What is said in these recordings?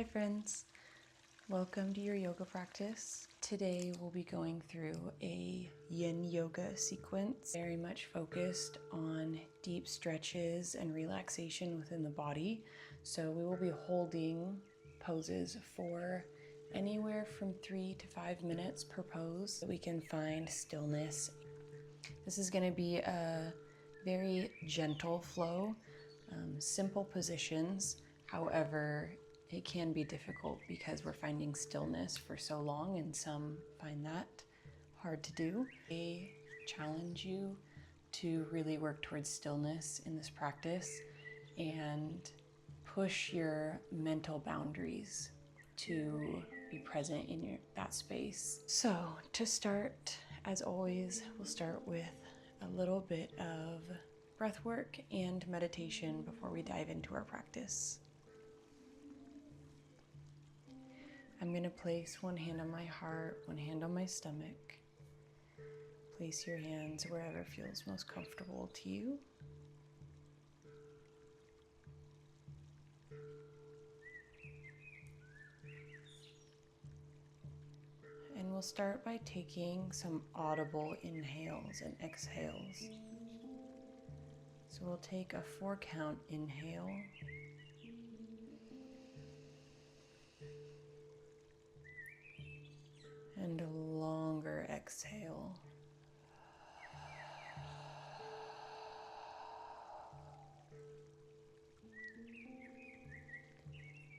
Hi friends, welcome to your yoga practice. Today we'll be going through a yin yoga sequence, very much focused on deep stretches and relaxation within the body. So we will be holding poses for anywhere from 3 to 5 minutes per pose so we can find stillness. This is going to be a very gentle flow, simple positions. However, it can be difficult because we're finding stillness for so long, and some find that hard to do. I challenge you to really work towards stillness in this practice and push your mental boundaries to be present in that space. So to start, as always, we'll start with a little bit of breath work and meditation before we dive into our practice. I'm going to place one hand on my heart, one hand on my stomach. Place your hands wherever feels most comfortable to you. And we'll start by taking some audible inhales and exhales. So we'll take a 4-count inhale. And a longer exhale.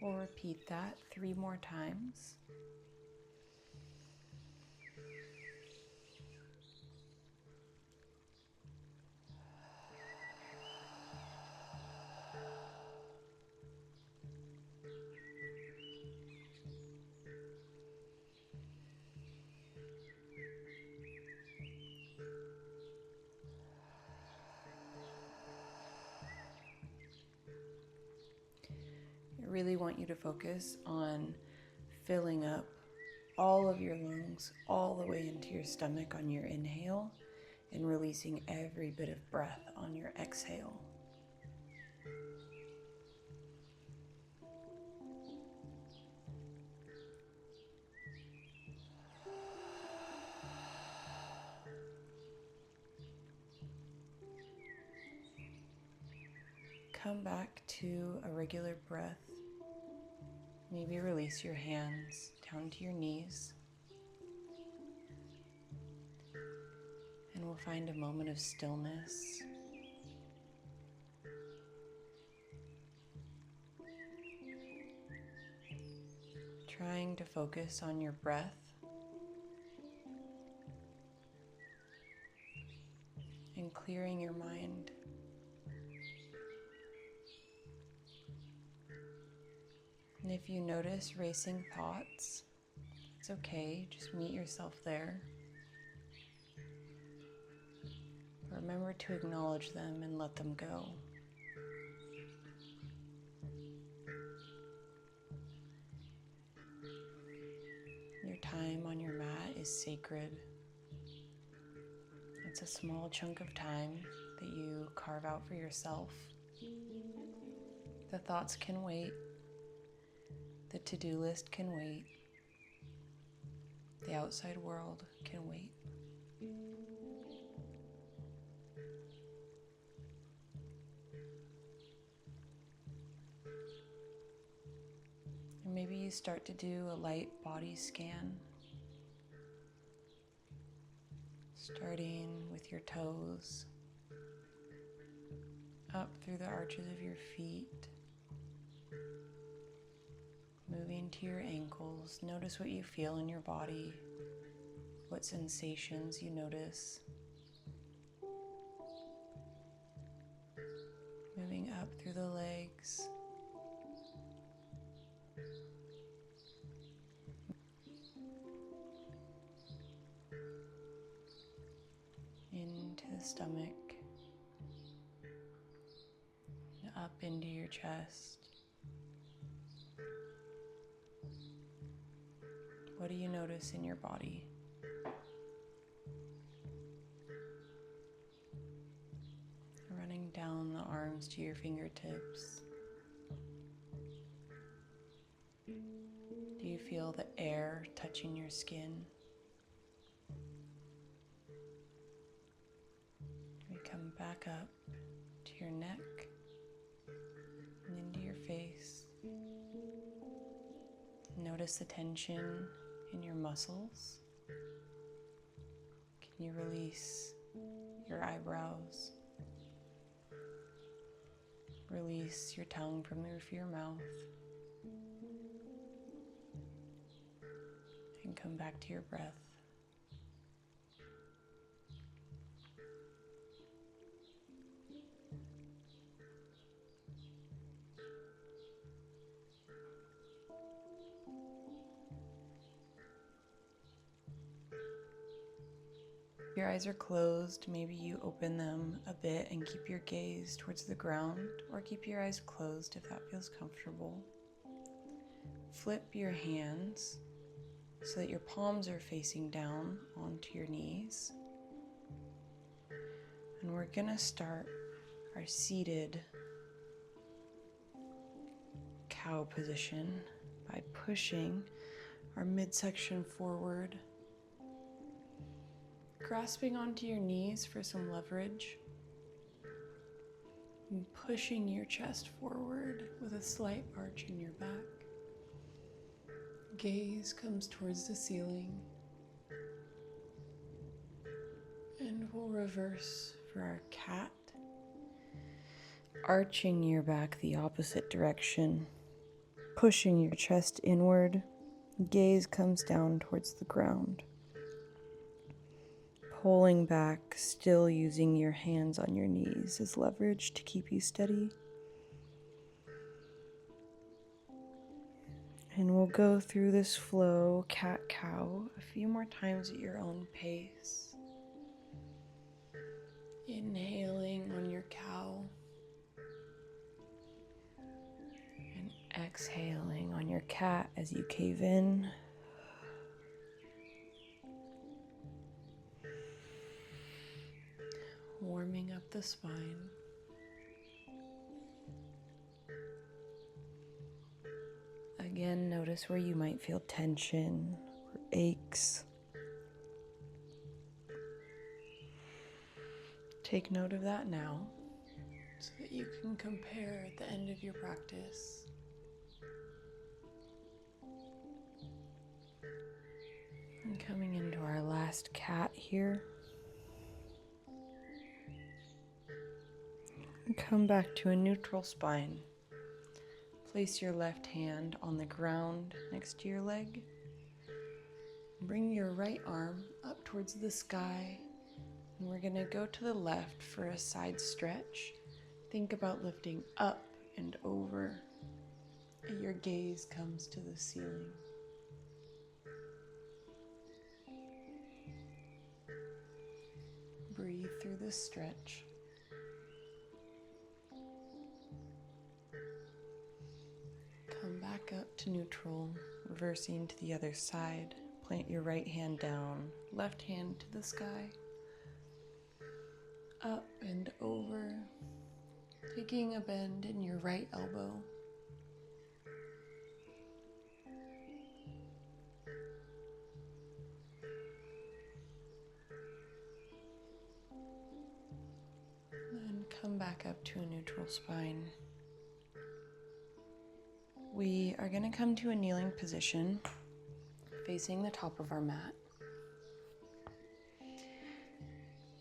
We'll repeat that 3 more times. I really want you to focus on filling up all of your lungs all the way into your stomach on your inhale and releasing every bit of breath on your exhale. Come back to a regular breath. Maybe release your hands down to your knees. And we'll find a moment of stillness. Trying to focus on your breath and clearing your mind. And if you notice racing thoughts, it's okay, just meet yourself there. Remember to acknowledge them and let them go. Your time on your mat is sacred. It's a small chunk of time that you carve out for yourself. The thoughts can wait. The to-do list can wait. The outside world can wait. And maybe you start to do a light body scan, starting with your toes, up through the arches of your feet, moving to your ankles. Notice what you feel in your body, what sensations you notice. Moving up through the legs, into the stomach, and up into your chest. What do you notice in your body? Running down the arms to your fingertips. feel the air touching your skin. We come back up to your neck and into your face. Notice the tension in your muscles. Can you release your eyebrows? Release your tongue from the roof of your mouth. And come back to your breath. Your eyes are closed. Maybe you open them a bit and keep your gaze towards the ground, or keep your eyes closed if that feels comfortable. Flip your hands so that your palms are facing down onto your knees. And we're gonna start our seated cow position by pushing our midsection forward, grasping onto your knees for some leverage, and pushing your chest forward with a slight arch in your back. Gaze comes towards the ceiling, and we'll reverse for our cat, arching your back the opposite direction, pushing your chest inward. Gaze comes down towards the ground. Pulling back, still using your hands on your knees as leverage to keep you steady. And we'll go through this flow, cat-cow, a few more times at your own pace. Inhaling on your cow. And exhaling on your cat as you cave in. Warming up the spine. Again, notice where you might feel tension or aches. Take note of that now so that you can compare at the end of your practice. And coming into our last cat here. And come back to a neutral spine. Place your left hand on the ground next to your leg. Bring your right arm up towards the sky. And we're going to go to the left for a side stretch. Think about lifting up and over. And your gaze comes to the ceiling. Breathe through this stretch. Come back up to neutral, reversing to the other side. Plant your right hand down, left hand to the sky. Up and over, taking a bend in your right elbow. And come back up to a neutral spine. We are going to come to a kneeling position, facing the top of our mat,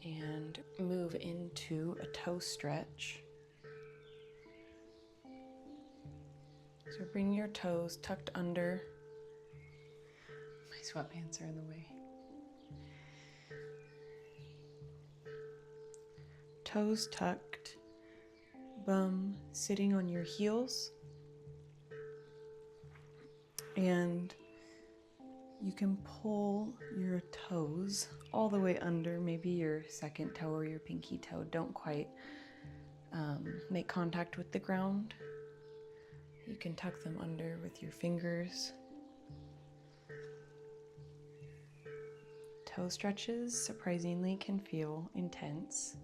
and move into a toe stretch. So bring your toes tucked under. My sweatpants are in the way. Toes tucked, bum sitting on your heels. And you can pull your toes all the way under, maybe your second toe or your pinky toe. Don't quite make contact with the ground. You can tuck them under with your fingers. Toe stretches, surprisingly, can feel intense.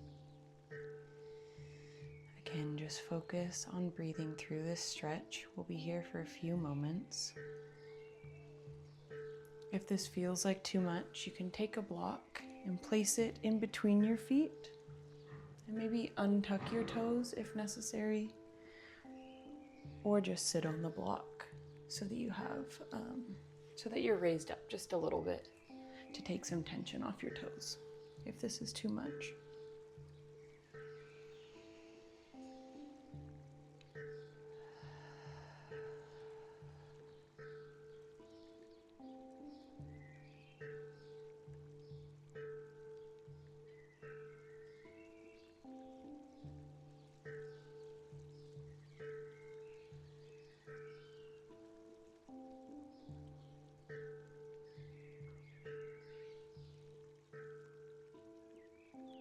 Again, just focus on breathing through this stretch. We'll be here for a few moments. If this feels like too much, you can take a block and place it in between your feet and maybe untuck your toes if necessary, or just sit on the block so that you have, so that you're raised up just a little bit to take some tension off your toes if this is too much.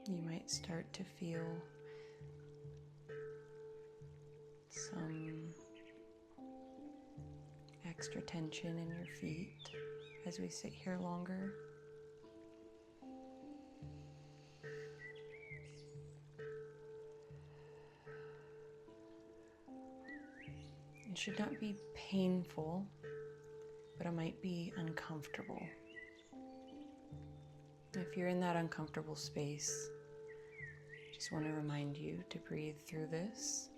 You might start to feel some extra tension in your feet as we sit here longer. It should not be painful, but it might be uncomfortable. If you're in that uncomfortable space, just want to remind you to breathe through this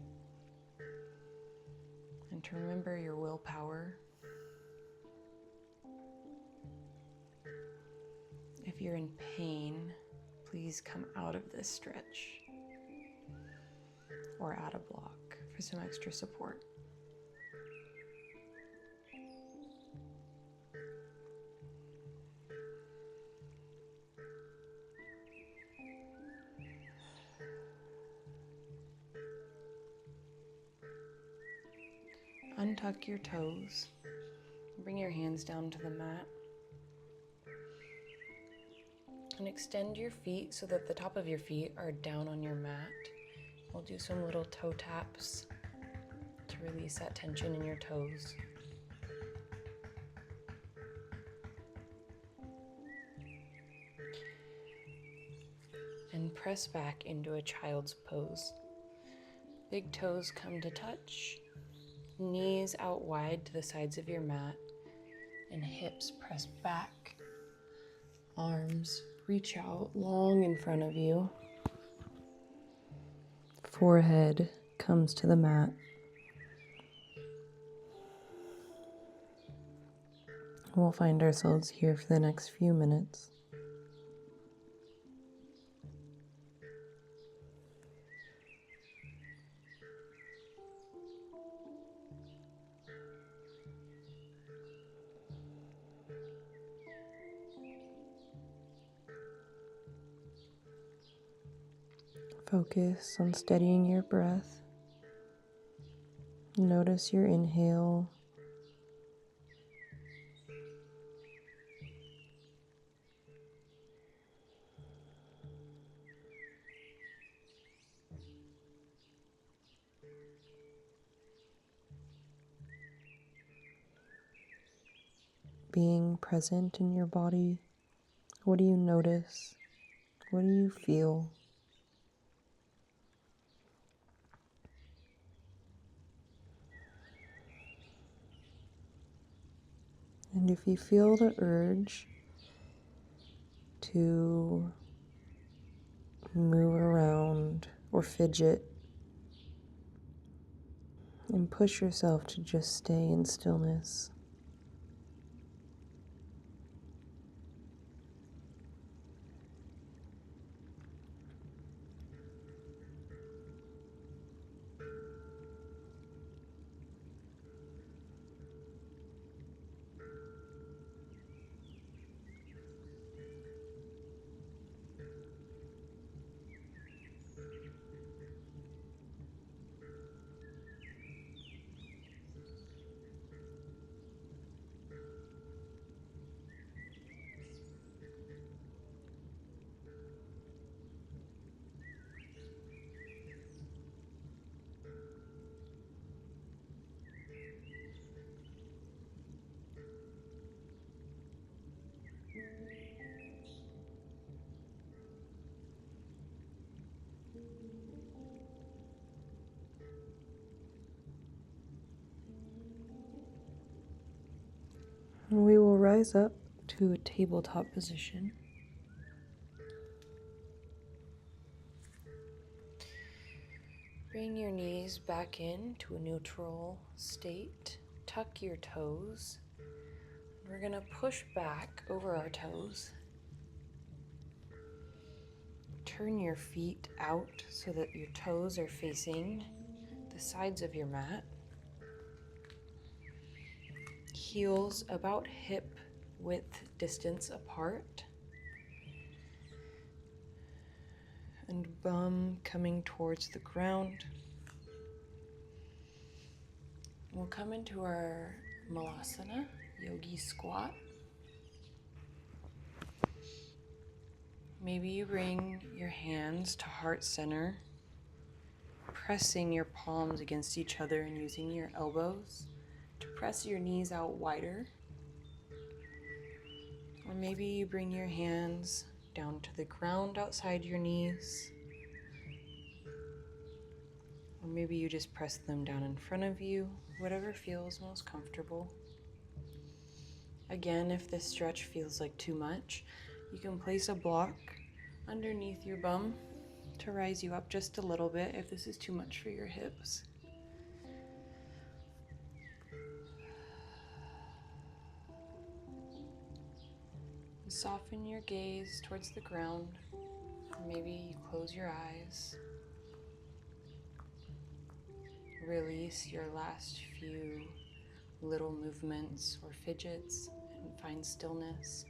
and to remember your willpower. If you're in pain, please come out of this stretch or add a block for some extra support. Untuck your toes. Bring your hands down to the mat. And extend your feet so that the top of your feet are down on your mat. We'll do some little toe taps to release that tension in your toes. And press back into a child's pose. Big toes come to touch. Knees out wide to the sides of your mat, and hips press back. Arms reach out long in front of you. Forehead comes to the mat. We'll find ourselves here for the next few minutes. Focus on steadying your breath. Notice your inhale. Being present in your body. What do you notice? What do you feel? And if you feel the urge to move around or fidget, and push yourself to just stay in stillness. And we will rise up to a tabletop position. Bring your knees back into a neutral state. Tuck your toes. We're going to push back over our toes. Turn your feet out so that your toes are facing the sides of your mat. Heels about hip width distance apart. And bum coming towards the ground. We'll come into our Malasana, yogi squat. Maybe you bring your hands to heart center, pressing your palms against each other and using your elbows to press your knees out wider. Or maybe you bring your hands down to the ground outside your knees. Or maybe you just press them down in front of you, whatever feels most comfortable. Again, if this stretch feels like too much, you can place a block underneath your bum to rise you up just a little bit if this is too much for your hips. Soften your gaze towards the ground. Maybe you close your eyes. Release your last few little movements or fidgets and find stillness.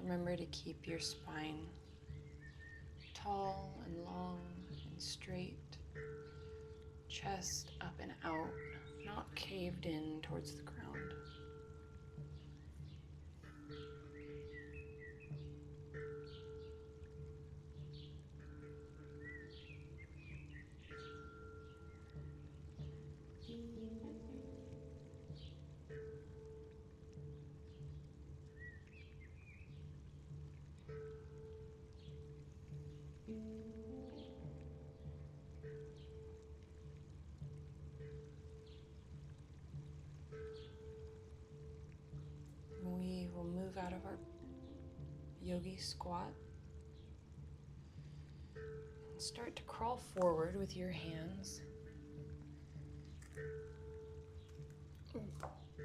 Remember to keep your spine tall and long and straight, chest up and out, not caved in towards the ground. We will move out of our yogi squat and start to crawl forward with your hands.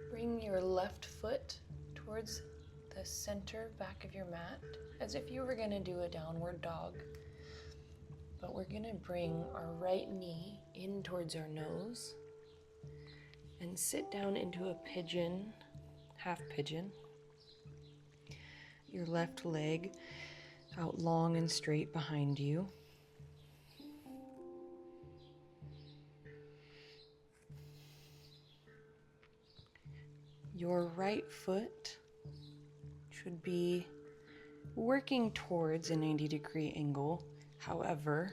Bring your left foot towards the center back of your mat as if you were going to do a downward dog. But we're going to bring our right knee in towards our nose and sit down into a pigeon, half pigeon. Your left leg out long and straight behind you. Your right foot should be working towards a 90-degree angle. However,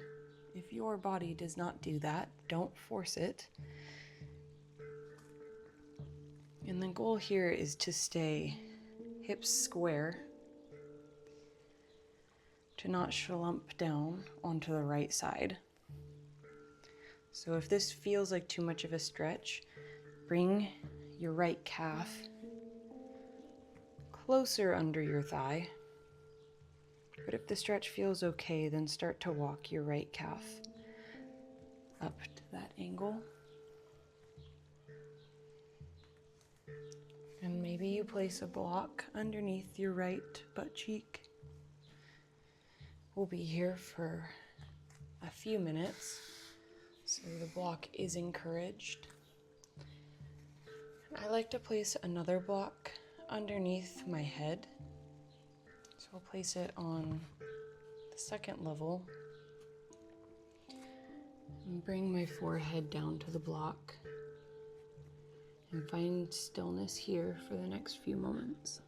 if your body does not do that, don't force it. And the goal here is to stay hips square, to not slump down onto the right side. So if this feels like too much of a stretch, bring your right calf closer under your thigh. But if the stretch feels okay, then start to walk your right calf up to that angle. And maybe you place a block underneath your right butt cheek. We'll be here for a few minutes, so the block is encouraged. I like to place another block underneath my head. So I'll place it on the second level and bring my forehead down to the block And find stillness here for the next few moments.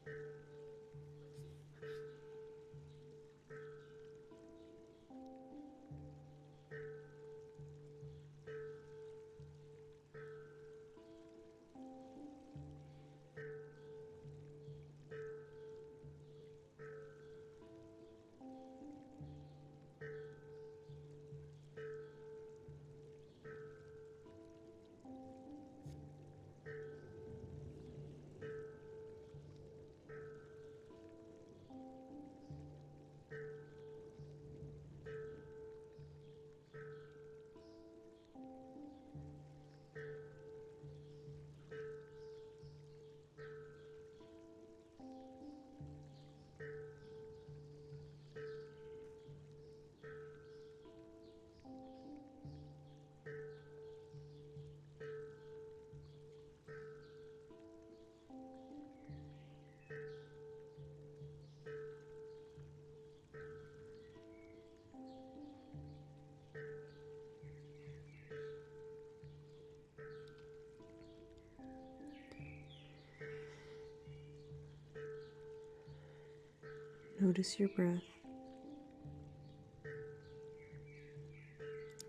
Notice your breath.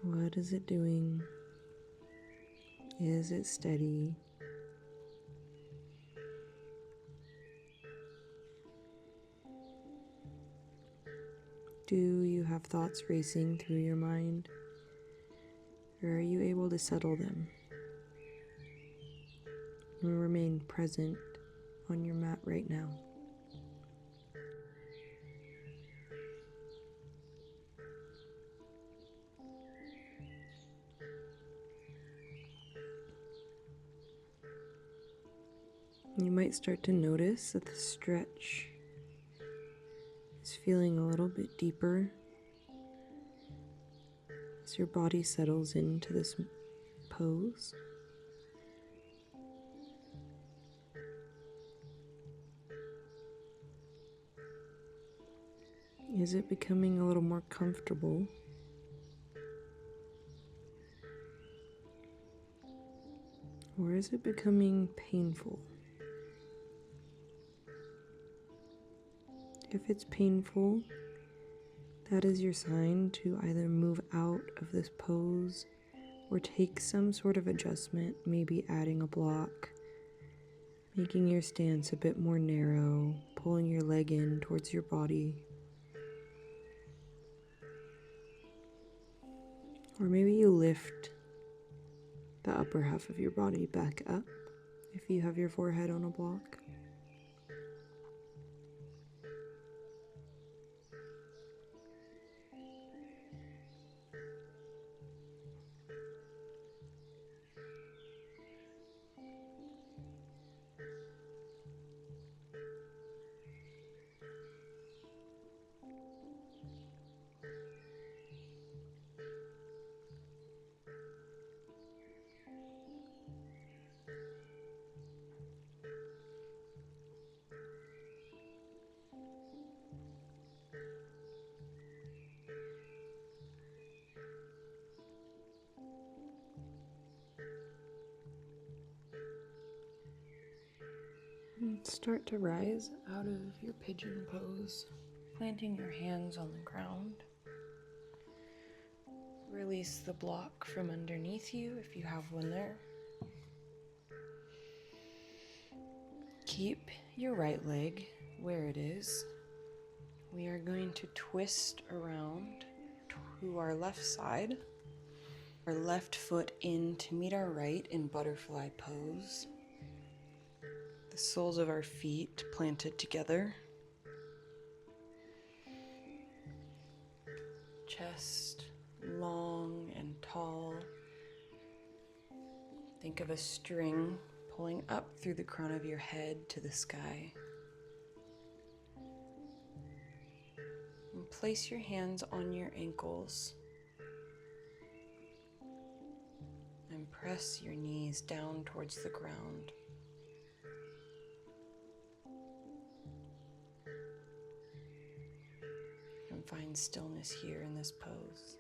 What is it doing? Is it steady? Do you have thoughts racing through your mind? Or are you able to settle them? And remain present on your mat right now. You might start to notice that the stretch is feeling a little bit deeper as your body settles into this pose. Is it becoming a little more comfortable? Or is it becoming painful? If it's painful, that is your sign to either move out of this pose or take some sort of adjustment, maybe adding a block, making your stance a bit more narrow, pulling your leg in towards your body. Or maybe you lift the upper half of your body back up if you have your forehead on a block. Start to rise out of your pigeon pose, planting your hands on the ground. Release the block from underneath you if you have one there. Keep your right leg where it is. We are going to twist around to our left side. Our left foot in to meet our right in butterfly pose. The soles of our feet planted together. Chest long and tall. Think of a string pulling up through the crown of your head to the sky. And place your hands on your ankles. And press your knees down towards the ground. And find stillness here in this pose.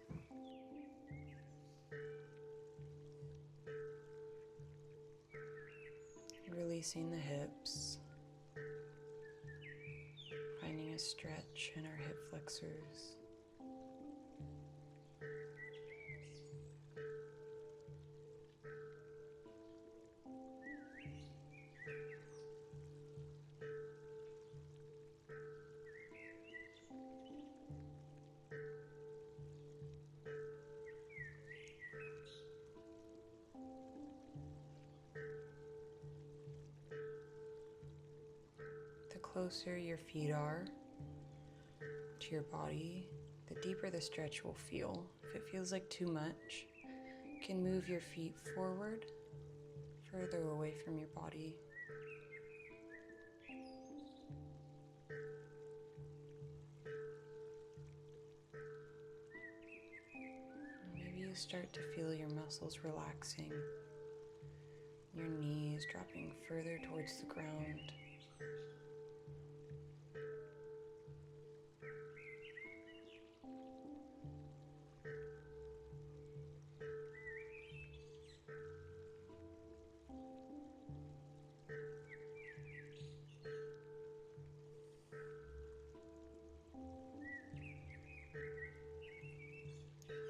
releasing the hips, finding a stretch in our hip flexors. The closer your feet are to your body, the deeper the stretch will feel. If it feels like too much, you can move your feet forward, further away from your body. Maybe you start to feel your muscles relaxing, your knees dropping further towards the ground.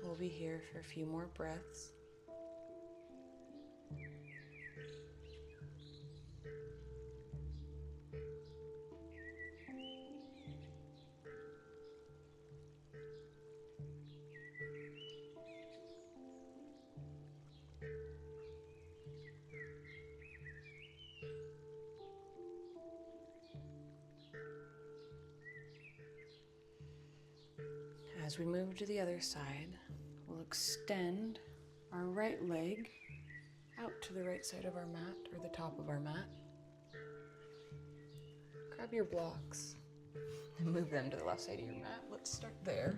We'll be here for a few more breaths. As we move to the other side, we'll extend our right leg out to the right side of our mat, or the top of our mat. Grab your blocks and move them to the left side of your mat. Let's start there.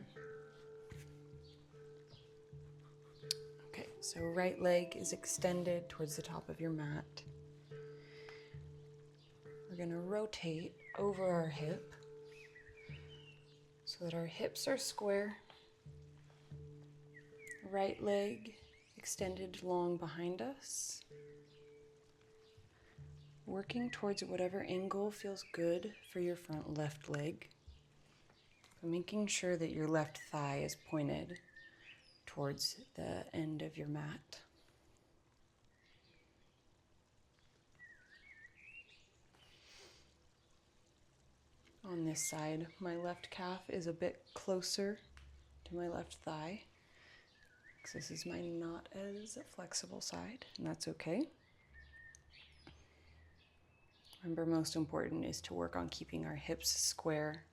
Okay, so right leg is extended towards the top of your mat. We're going to rotate over our hip so that our hips are square. Right leg extended long behind us. Working towards whatever angle feels good for your front left leg. But making sure that your left thigh is pointed towards the end of your mat. On this side, my left calf is a bit closer to my left thigh, because this is my not as flexible side, and that's okay. Remember, most important is to work on keeping our hips square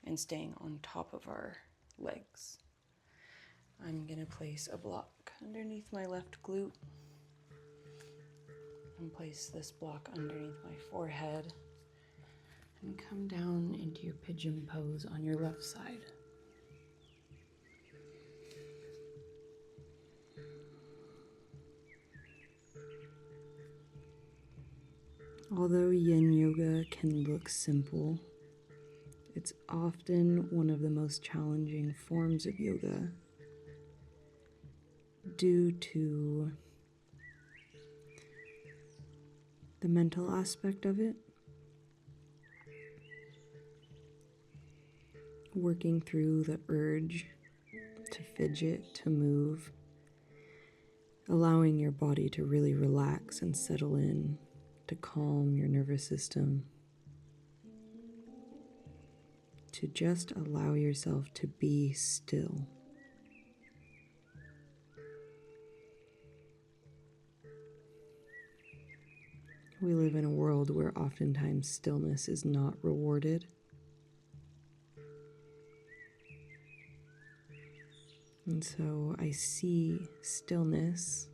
and staying on top of our legs. I'm going to place a block underneath my left glute and place this block underneath my forehead. And come down into your pigeon pose on your left side. Although yin yoga can look simple, it's often one of the most challenging forms of yoga due to the mental aspect of it. Working through the urge to fidget, to move, allowing your body to really relax and settle in, to calm your nervous system, to just allow yourself to be still. We live in a world where oftentimes stillness is not rewarded. And so I see stillness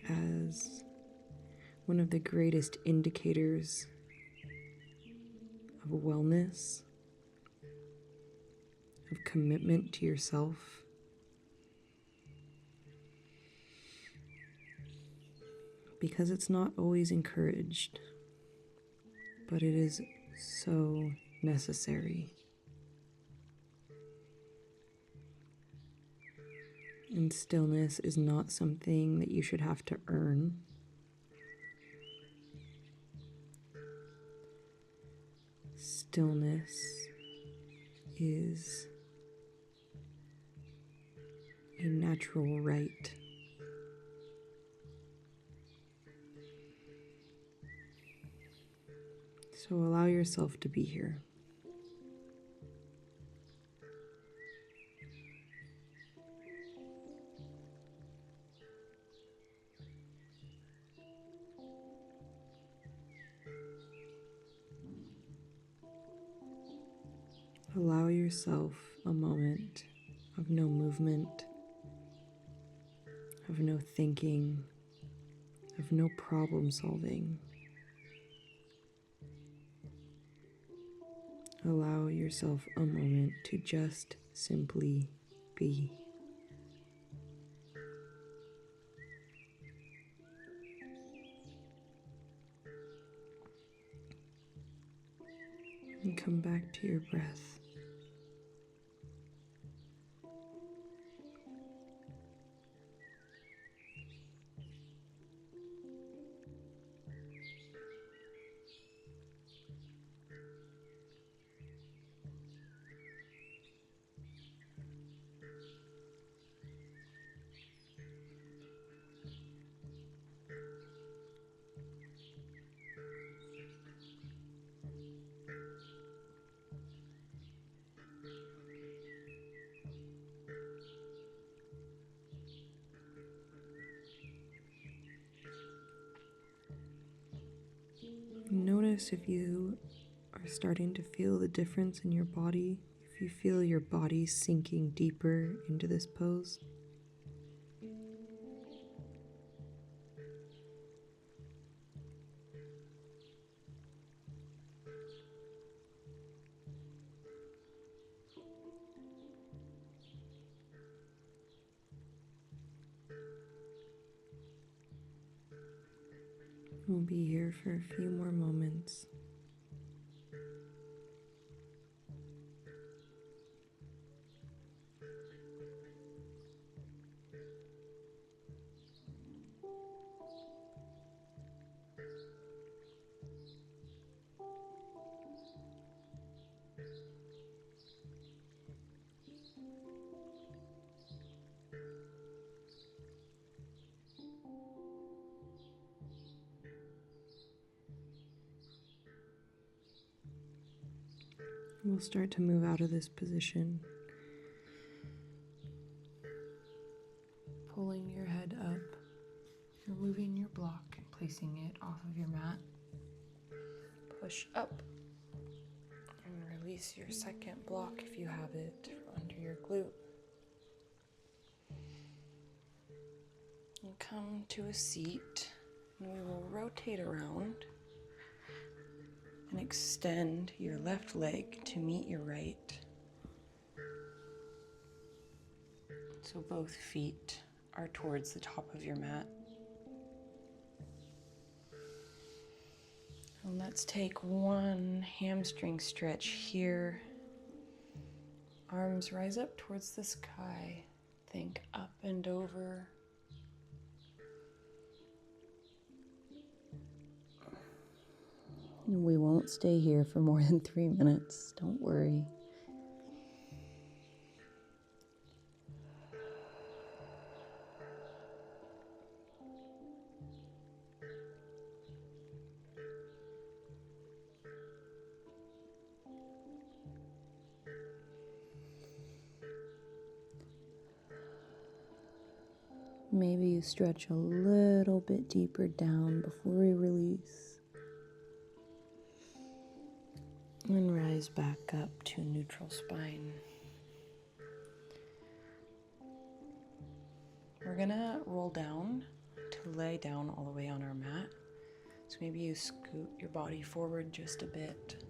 as one of the greatest indicators of wellness, of commitment to yourself. Because it's not always encouraged, but it is so necessary. And stillness is not something that you should have to earn. Stillness is a natural right. So allow yourself to be here. Allow yourself a moment of no movement, of no thinking, of no problem solving. Allow yourself a moment to just simply be. And come back to your breath. Notice if you are starting to feel the difference in your body, if you feel your body sinking deeper into this pose. We'll be here for a few more moments. We'll start to move out of this position, pulling your head up, removing your block and placing it off of your mat. Push up and release your second block if you have it under your glute. And come to a seat, and we will rotate around and extend your left leg to meet your right. So both feet are towards the top of your mat. And let's take one hamstring stretch here. Arms rise up towards the sky. Think up and over. We won't stay here for more than 3 minutes, don't worry. Maybe you stretch a little bit deeper down before we release. And rise back up to neutral spine. We're gonna roll down to lay down all the way on our mat. So maybe you scoot your body forward just a bit.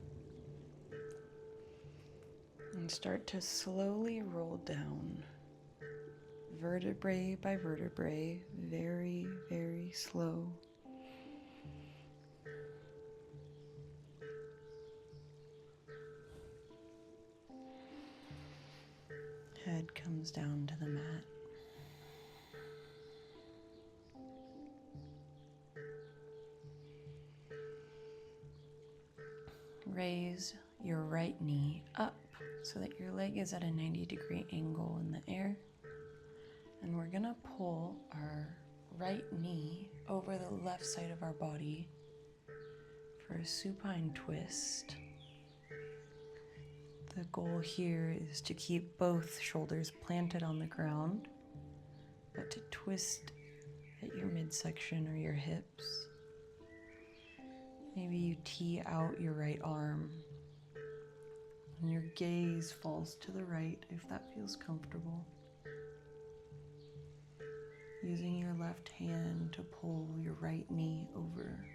And start to slowly roll down, vertebrae by vertebrae, very, very slow. Head comes down to the mat. raise your right knee up so that your leg is at a 90-degree angle in the air. And we're gonna pull our right knee over the left side of our body for a supine twist. The goal here is to keep both shoulders planted on the ground, but to twist at your midsection or your hips. Maybe you tee out your right arm and your gaze falls to the right if that feels comfortable. Using your left hand to pull your right knee over.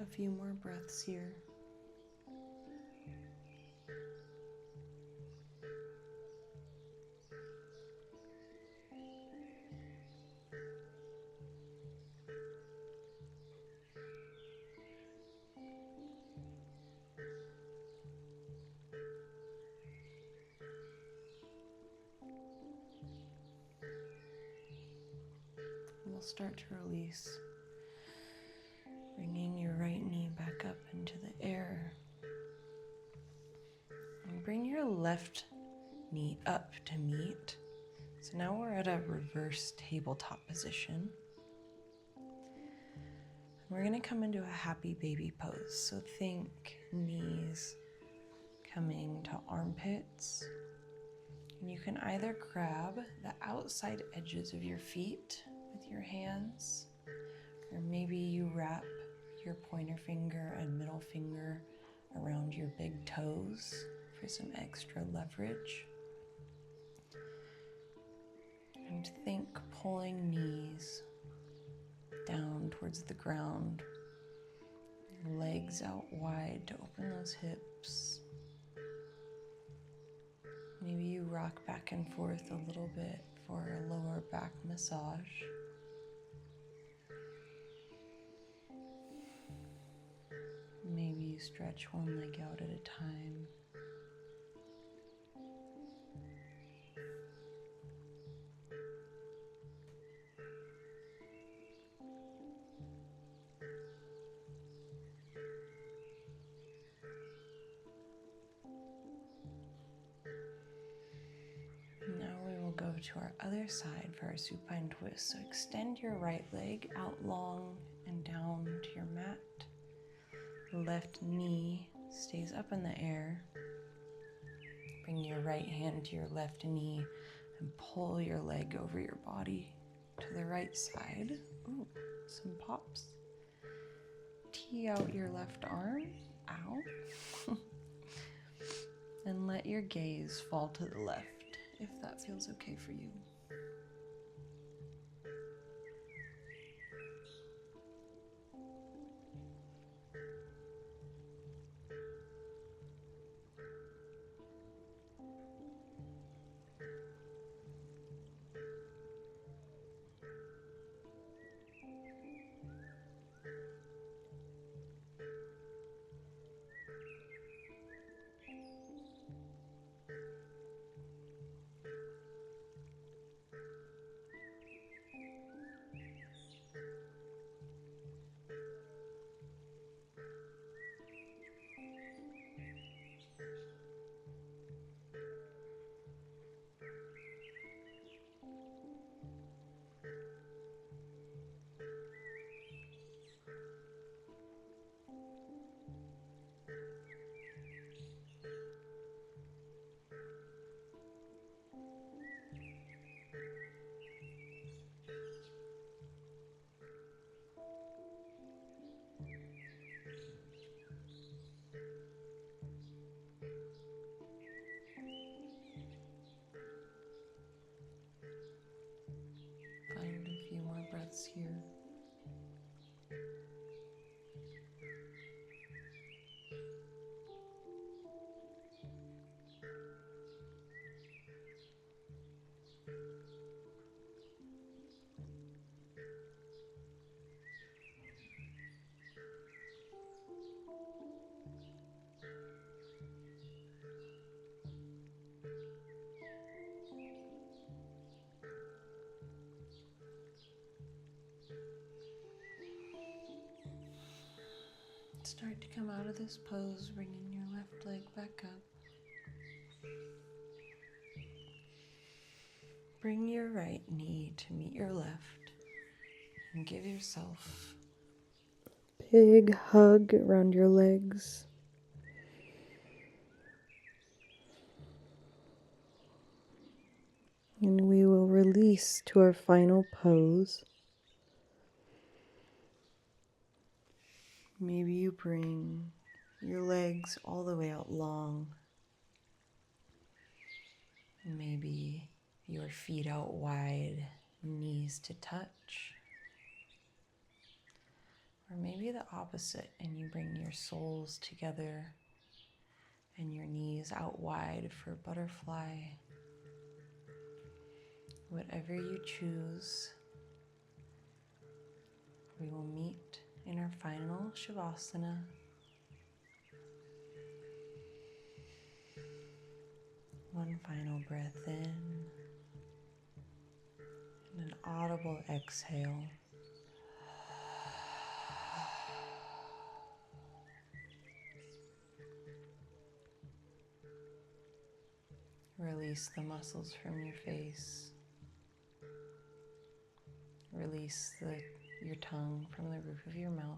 A few more breaths here. We'll start to release, bringing your right knee back up into the air. And bring your left knee up to meet. So now we're at a reverse tabletop position. We're going to come into a happy baby pose. So think knees coming to armpits. And you can either grab the outside edges of your feet with your hands, or maybe you wrap your pointer finger and middle finger around your big toes for some extra leverage. And think pulling knees down towards the ground, legs out wide to open those hips. Maybe you rock back and forth a little bit for a lower back massage. Maybe you stretch one leg out at a time. Now we will go to our other side for our supine twist. So extend your right leg out long and down to your mat. Left knee stays up in the air. Bring your right hand to your left knee and pull your leg over your body to the right side. Ooh, some pops. Tee out your left arm. Ow. And let your gaze fall to the left if that feels okay for you. breaths here. Start to come out of this pose, bringing your left leg back up. Bring your right knee to meet your left and give yourself a big hug around your legs. And we will release to our final pose. Maybe you bring your legs all the way out long. Maybe your feet out wide, knees to touch. Or maybe the opposite, and you bring your soles together and your knees out wide for butterfly. Whatever you choose, we will meet in our final Shavasana. One final breath in and an audible exhale. Release the muscles from your face. Release your tongue from the roof of your mouth.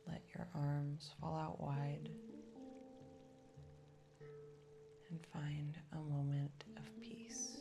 Let your arms fall out wide and find a moment of peace.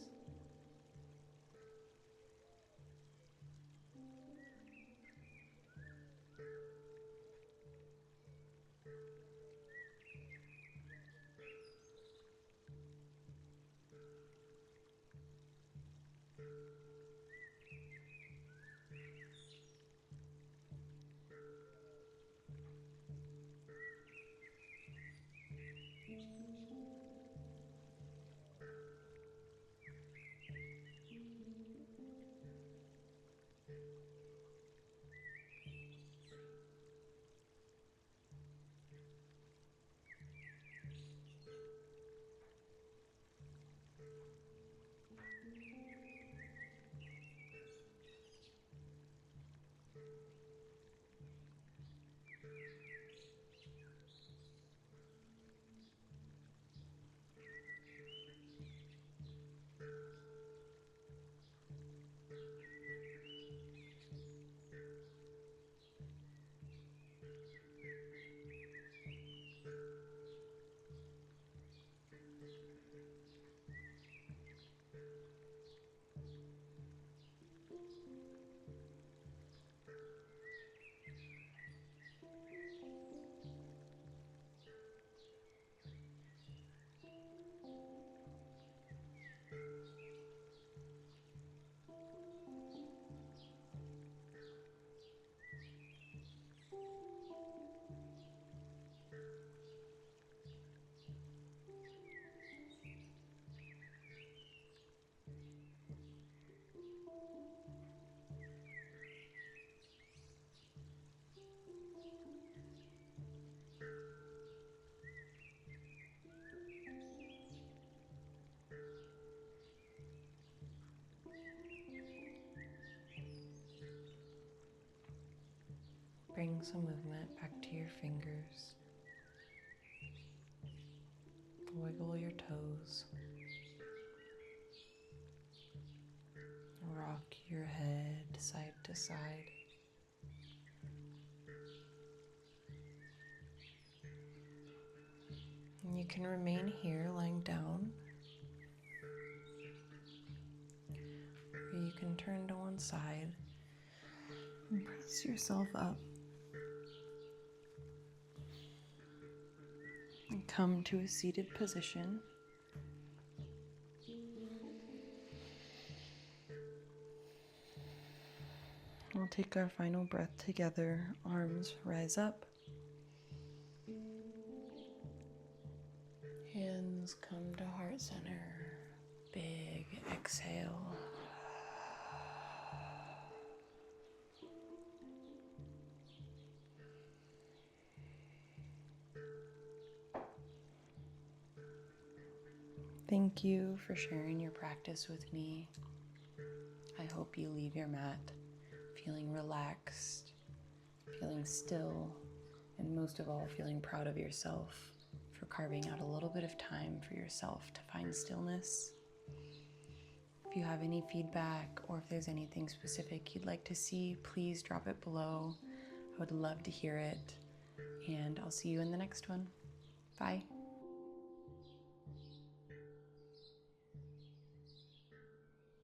Bring some movement back to your fingers. Wiggle your toes. Rock your head side to side. And you can remain here lying down, or you can turn to one side and press yourself up and come to a seated position. take our final breath together. Arms rise up. Hands come to heart center. Big exhale. Thank you for sharing your practice with me. I hope you leave your mat feeling relaxed, feeling still, and most of all, feeling proud of yourself for carving out a little bit of time for yourself to find stillness. If you have any feedback or if there's anything specific you'd like to see, please drop it below. I would love to hear it, and I'll see you in the next one. Bye.